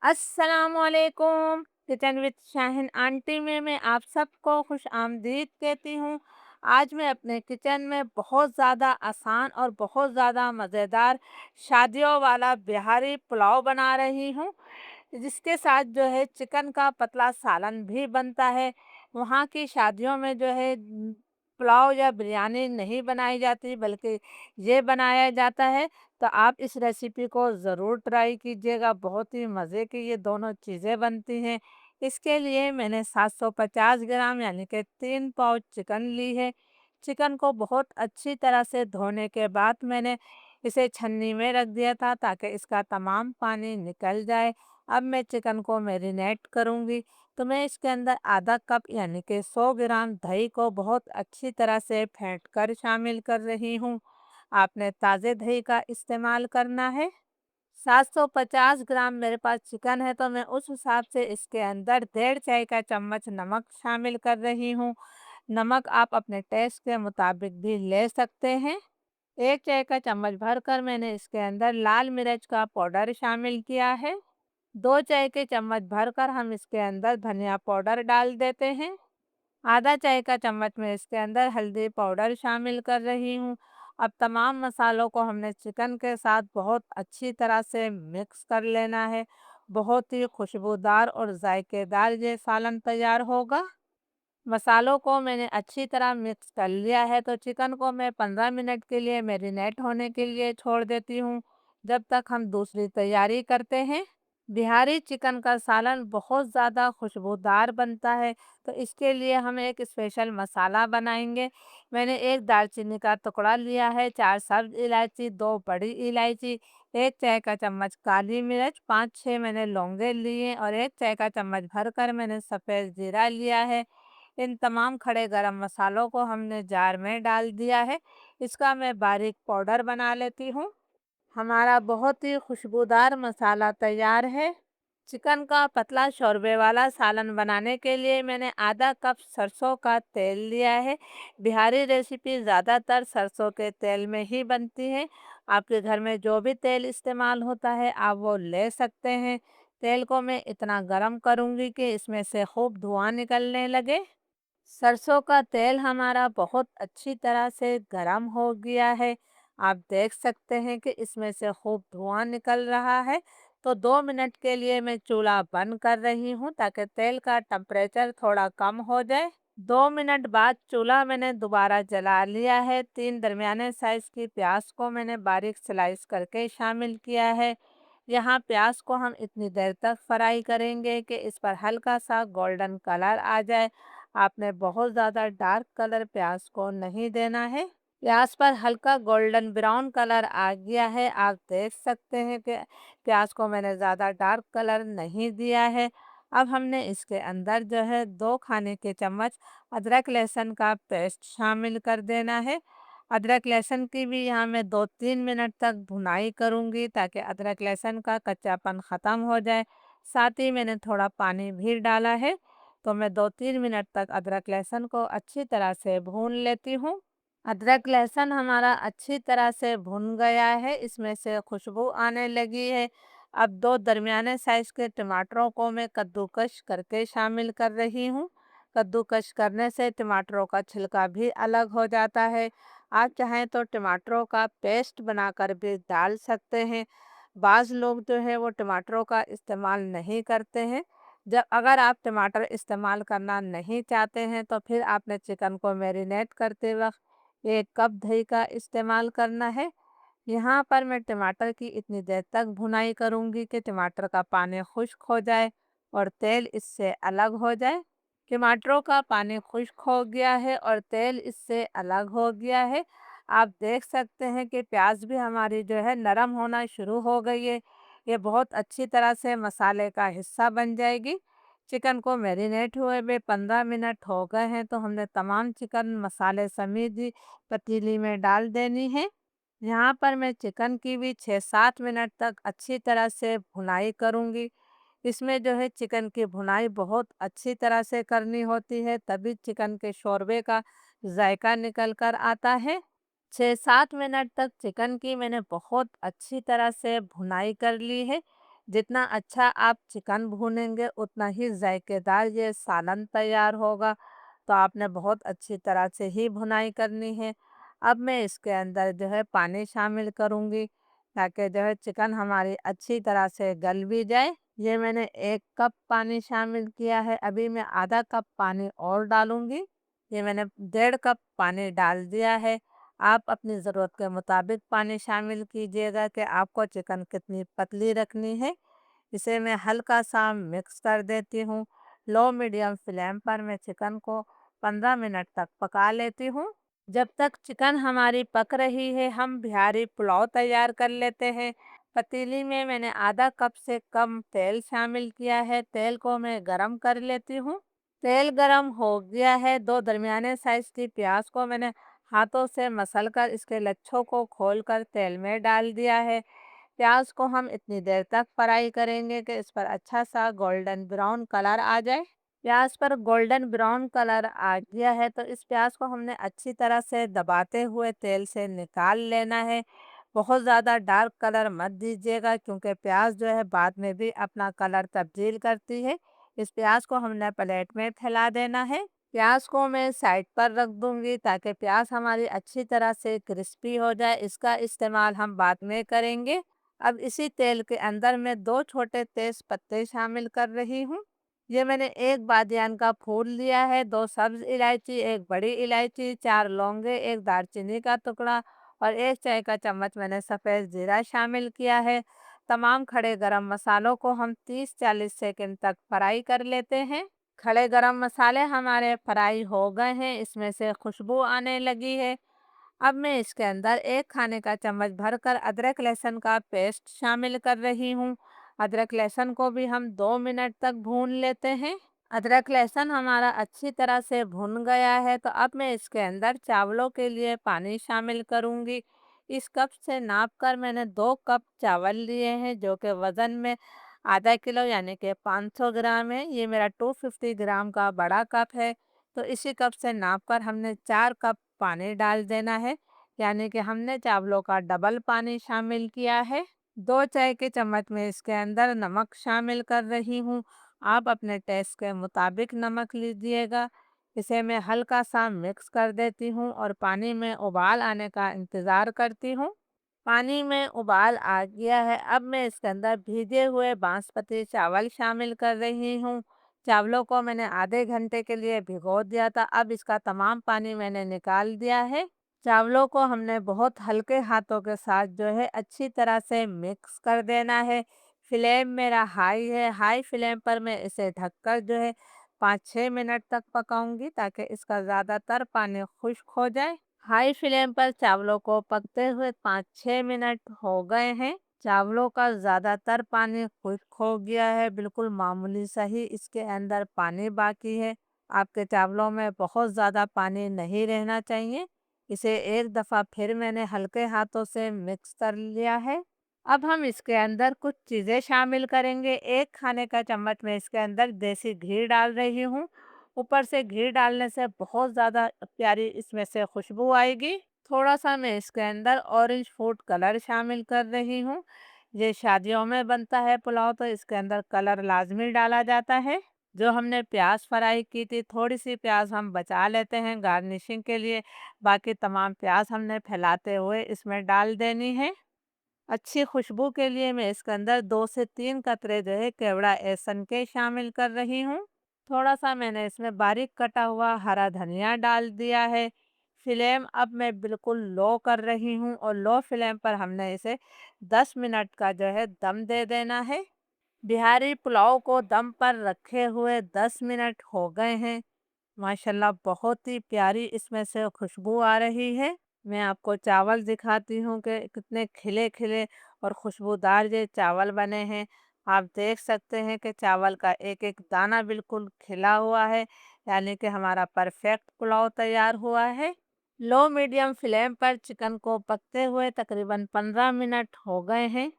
अस्सलामुअलैकुम। Kitchen with Shaheen aunty में मैं आप सबको खुश आमदीद कहती हूँ। आज मैं अपने किचन में बहुत ज़्यादा आसान और बहुत ज़्यादा मज़ेदार शादियों वाला बिहारी पुलाव बना रही हूँ, जिसके साथ जो है चिकन का पतला सालन भी बनता है। वहाँ की शादियों में जो है पुलाव या बिरयानी नहीं बनाई जाती, बल्कि ये बनाया जाता है। तो आप इस रेसिपी को ज़रूर ट्राई कीजिएगा, बहुत ही मज़े की ये दोनों चीज़ें बनती हैं। इसके लिए मैंने 750 ग्राम यानी कि 3 पाउच चिकन ली है। चिकन को बहुत अच्छी तरह से धोने के बाद मैंने इसे छन्नी में रख दिया था, ताकि इसका तमाम पानी निकल जाए। अब मैं चिकन को मैरिनेट करूँगी, तो मैं इसके अंदर आधा कप यानी कि 100 ग्राम दही को बहुत अच्छी तरह से फेंट कर शामिल कर रही हूँ। आपने ताज़े दही का इस्तेमाल करना है। 750 ग्राम मेरे पास चिकन है, तो मैं उस हिसाब से इसके अंदर 1.5 चाय का चम्मच नमक शामिल कर रही हूँ। नमक आप अपने टेस्ट के मुताबिक भी ले सकते हैं। 1 चाय का चम्मच भरकर मैंने इसके अंदर लाल मिर्च का पाउडर शामिल किया है। 2 चाय के चम्मच भरकर हम इसके अंदर धनिया पाउडर डाल देते हैं। आधा चाय का चम्मच मैं इसके अंदर हल्दी पाउडर शामिल कर रही हूँ। अब तमाम मसालों को हमने चिकन के साथ बहुत अच्छी तरह से मिक्स कर लेना है। बहुत ही खुशबूदार और जायकेदार ये सालन तैयार होगा। मसालों को मैंने अच्छी तरह मिक्स कर लिया है, तो चिकन को मैं 15 मिनट के लिए मैरिनेट होने के लिए छोड़ देती हूँ, जब तक हम दूसरी तैयारी करते हैं। बिहारी चिकन का सालन बहुत ज़्यादा खुशबूदार बनता है, तो इसके लिए हम एक स्पेशल मसाला बनाएंगे। मैंने एक दालचीनी का टुकड़ा लिया है, 4 सब्ज इलायची, 2 बड़ी इलायची, 1 चाय का चम्मच काली मिर्च, 5-6 मैंने लौंगे लिए और 1 चाय का चम्मच भरकर मैंने सफ़ेद जीरा लिया है। इन तमाम खड़े गरम मसालों को हमने जार में डाल दिया है। इसका मैं बारीक पाउडर बना लेती हूँ। हमारा बहुत ही खुशबूदार मसाला तैयार है। चिकन का पतला शोरबे वाला सालन बनाने के लिए मैंने आधा कप सरसों का तेल लिया है। बिहारी रेसिपी ज़्यादातर सरसों के तेल में ही बनती है। आपके घर में जो भी तेल इस्तेमाल होता है आप वो ले सकते हैं। तेल को मैं इतना गरम करूँगी कि इसमें से खूब धुआं निकलने लगे। सरसों का तेल हमारा बहुत अच्छी तरह से गरम हो गया है। आप देख सकते हैं कि इसमें से खूब धुआं निकल रहा है। तो 2 मिनट के लिए मैं चूल्हा बंद कर रही हूँ, ताकि तेल का टेम्परेचर थोड़ा कम हो जाए। 2 मिनट बाद चूल्हा मैंने दोबारा जला लिया है। 3 दरमियाने साइज़ की प्याज को मैंने बारीक स्लाइस करके शामिल किया है। यहाँ प्याज को हम इतनी देर तक फ्राई करेंगे कि इस पर हल्का सा गोल्डन कलर आ जाए। आपने बहुत ज़्यादा डार्क कलर प्याज को नहीं देना है। प्याज पर हल्का गोल्डन ब्राउन कलर आ गया है। आप देख सकते हैं कि प्याज को मैंने ज़्यादा डार्क कलर नहीं दिया है। अब हमने इसके अंदर जो है 2 खाने के चम्मच अदरक लहसुन का पेस्ट शामिल कर देना है। अदरक लहसुन की भी यहाँ मैं 2-3 मिनट तक भुनाई करूँगी, ताकि अदरक लहसुन का कच्चापन ख़त्म हो जाए। साथ ही मैंने थोड़ा पानी भी डाला है। तो मैं 2-3 मिनट तक अदरक लहसुन को अच्छी तरह से भून लेती हूँ। अदरक लहसुन हमारा अच्छी तरह से भुन गया है, इसमें से खुशबू आने लगी है। अब 2 दरमियाने साइज़ के टमाटरों को मैं कद्दूकस करके शामिल कर रही हूँ। कद्दूकस करने से टमाटरों का छिलका भी अलग हो जाता है। आप चाहें तो टमाटरों का पेस्ट बनाकर भी डाल सकते हैं। बाज़ लोग जो है वो टमाटरों का इस्तेमाल नहीं करते हैं। जब अगर आप टमाटर इस्तेमाल करना नहीं चाहते हैं, तो फिर आपने चिकन को मैरिनेट करते वक्त 1 कप दही का इस्तेमाल करना है। यहाँ पर मैं टमाटर की इतनी देर तक भुनाई करूँगी कि टमाटर का पानी खुश्क हो जाए और तेल इससे अलग हो जाए। टमाटरों का पानी खुश्क हो गया है और तेल इससे अलग हो गया है। आप देख सकते हैं कि प्याज भी हमारी जो है नरम होना शुरू हो गई है। ये बहुत अच्छी तरह से मसाले का हिस्सा बन जाएगी। चिकन को मैरिनेट हुए हुए 15 मिनट हो गए हैं, तो हमने तमाम चिकन मसाले समेत ही पतीली में डाल देनी है। यहाँ पर मैं चिकन की भी 6-7 मिनट तक अच्छी तरह से भुनाई करूँगी। इसमें जो है चिकन की भुनाई बहुत अच्छी तरह से करनी होती है, तभी चिकन के शोरबे का जायका निकल कर आता है। 6-7 मिनट तक चिकन की मैंने बहुत अच्छी तरह से भुनाई कर ली है। जितना अच्छा आप चिकन भूनेंगे उतना ही जायकेदार ये सालन तैयार होगा। तो आपने बहुत अच्छी तरह से ही भुनाई करनी है। अब मैं इसके अंदर जो है पानी शामिल करूँगी, ताकि जो है चिकन हमारी अच्छी तरह से गल भी जाए। ये मैंने 1 कप पानी शामिल किया है, अभी मैं आधा कप पानी और डालूँगी। ये मैंने 1.5 कप पानी डाल दिया है। आप अपनी ज़रूरत के मुताबिक पानी शामिल कीजिएगा कि आपको चिकन कितनी पतली रखनी है। इसे मैं हल्का-सा मिक्स कर देती हूँ। लो मीडियम फ्लेम पर मैं चिकन को 15 मिनट तक पका लेती हूँ। जब तक चिकन हमारी पक रही है, हम बिहारी पुलाव तैयार कर लेते हैं। पतीली में मैंने आधा कप से कम तेल शामिल किया है। तेल को मैं गरम कर लेती हूँ। तेल गरम हो गया है। 2 दरमियाने साइज़ की प्याज को मैंने हाथों से मसल कर इसके लच्छों को खोलकर तेल में डाल दिया है। प्याज को हम इतनी देर तक फ्राई करेंगे कि इस पर अच्छा सा गोल्डन ब्राउन कलर आ जाए। प्याज पर गोल्डन ब्राउन कलर आ गया है तो इस प्याज को हमने अच्छी तरह से दबाते हुए तेल से निकाल लेना है। बहुत ज़्यादा डार्क कलर मत दीजिएगा, क्योंकि प्याज जो है बाद में भी अपना कलर तब्दील करती है। इस प्याज को हमने प्लेट में फैला देना है। प्याज को मैं साइड पर रख दूंगी ताकि प्याज हमारी अच्छी तरह से क्रिस्पी हो जाए। इसका इस्तेमाल हम बाद में करेंगे। अब इसी तेल के अंदर मैं 2 छोटे तेज पत्ते शामिल कर रही हूँ। ये मैंने 1 बादियान का फूल लिया है, 2 सब्ज इलायची, 1 बड़ी इलायची, 4 लौंगे, 1 दालचीनी का टुकड़ा और 1 चाय का चम्मच मैंने सफ़ेद जीरा शामिल किया है। तमाम खड़े गरम मसालों को हम 30-40 सेकंड तक फ्राई कर लेते हैं। खड़े गरम मसाले हमारे फ्राई हो गए हैं, इसमें से खुशबू आने लगी है। अब मैं इसके अंदर 1 खाने का चम्मच भरकर अदरक लहसुन का पेस्ट शामिल कर रही हूँ। अदरक लहसुन को भी हम 2 मिनट तक भून लेते हैं। अदरक लहसुन हमारा अच्छी तरह से भुन गया है, तो अब मैं इसके अंदर चावलों के लिए पानी शामिल करूँगी। इस कप से नाप कर मैंने 2 कप चावल लिए हैं, जो कि वज़न में आधा किलो यानी कि 500 ग्राम है। ये मेरा 250 ग्राम का बड़ा कप है। तो इसी कप से नाप कर हमने 4 कप पानी डाल देना है, यानी कि हमने चावलों का डबल पानी शामिल किया है। 2 चाय के चम्मच में इसके अंदर नमक शामिल कर रही हूँ। आप अपने टेस्ट के मुताबिक नमक लीजिएगा। इसे मैं हल्का सा मिक्स कर देती हूँ और पानी में उबाल आने का इंतज़ार करती हूँ। पानी में उबाल आ गया है। अब मैं इसके अंदर भीगे हुए बासमती चावल शामिल कर रही हूँ। चावलों को मैंने आधे घंटे के लिए भिगो दिया था। अब इसका तमाम पानी मैंने निकाल दिया है। चावलों को हमने बहुत हल्के हाथों के साथ जो है अच्छी तरह से मिक्स कर देना है। फ्लेम मेरा हाई है। हाई फ्लेम पर मैं इसे ढककर जो है 5-6 मिनट तक पकाऊंगी, ताकि इसका ज़्यादातर पानी खुश्क हो जाए। हाई फ्लेम पर चावलों को पकते हुए 5-6 मिनट हो गए हैं। चावलों का ज़्यादातर पानी खुश्क हो गया है, बिल्कुल मामूली सा ही इसके अंदर पानी बाकी है। आपके चावलों में बहुत ज़्यादा पानी नहीं रहना चाहिए। इसे एक दफ़ा फिर मैंने हल्के हाथों से मिक्स कर लिया है। अब हम इसके अंदर कुछ चीज़ें शामिल करेंगे। 1 खाने का चम्मच मैं इसके अंदर देसी घी डाल रही हूँ। ऊपर से घी डालने से बहुत ज़्यादा प्यारी इसमें से खुशबू आएगी। थोड़ा-सा मैं इसके अंदर ऑरेंज फूड कलर शामिल कर रही हूँ। ये शादियों में बनता है पुलाव, तो इसके अंदर कलर लाज़मी डाला जाता है। जो हमने प्याज़ फ्राई की थी, थोड़ी-सी प्याज़ हम बचा लेते हैं गार्निशिंग के लिए। बाकी तमाम प्याज़ हमने फैलाते हुए इसमें डाल देनी है। अच्छी खुशबू के लिए मैं इसके अंदर 2 से 3 कतरे जो है केवड़ा एहसन के शामिल कर रही हूँ। थोड़ा-सा मैंने इसमें बारीक कटा हुआ हरा धनिया डाल दिया है। फ्लेम अब मैं बिल्कुल लो कर रही हूँ और लो फ्लेम पर हमने इसे 10 मिनट का जो है दम दे देना है। बिहारी पुलाव को दम पर रखे हुए 10 मिनट हो गए हैं। माशाल्लाह बहुत ही प्यारी इसमें से खुशबू आ रही है। मैं आपको चावल दिखाती हूँ कि कितने खिले-खिले और खुशबूदार ये चावल बने हैं। आप देख सकते हैं कि चावल का एक-एक दाना बिल्कुल खिला हुआ है, यानी कि हमारा परफेक्ट पुलाव तैयार हुआ है। लो मीडियम फ्लेम पर चिकन को पकते हुए तकरीबन 15 मिनट हो गए हैं।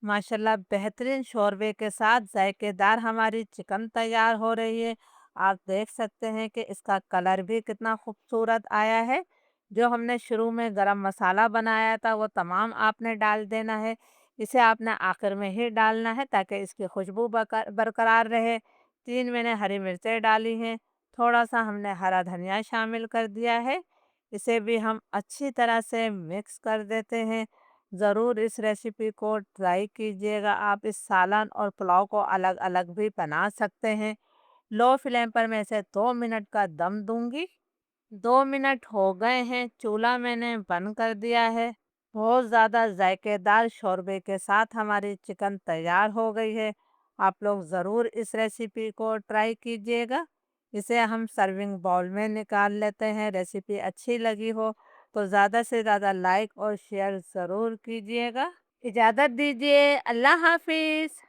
माशाल्लाह बेहतरीन शोरबे के साथ जायकेदार हमारी चिकन तैयार हो रही है। आप देख सकते हैं कि इसका कलर भी कितना खूबसूरत आया है। जो हमने शुरू में गरम मसाला बनाया था वो तमाम आपने डाल देना है। इसे आपने आखिर में ही डालना है ताकि इसकी खुशबू बरकरार रहे। 3 मैंने हरी मिर्चें डाली हैं, थोड़ा-सा हमने हरा धनिया शामिल कर दिया है। इसे भी हम अच्छी तरह से मिक्स कर देते हैं। ज़रूर इस रेसिपी को ट्राई कीजिएगा। आप इस सालन और पुलाव को अलग-अलग भी बना सकते हैं। लो फ्लेम पर मैं इसे 2 मिनट का दम दूँगी। 2 मिनट हो गए हैं, चूल्हा मैंने बंद कर दिया है। बहुत ज़्यादा जायकेदार शोरबे के साथ हमारी चिकन तैयार हो गई है। आप लोग ज़रूर इस रेसिपी को ट्राई कीजिएगा। इसे हम सर्विंग बाउल में निकाल लेते हैं। रेसिपी अच्छी लगी हो तो ज़्यादा से ज़्यादा लाइक और शेयर ज़रूर कीजिएगा। इजाज़त दीजिए। अल्लाह हाफ़िज़।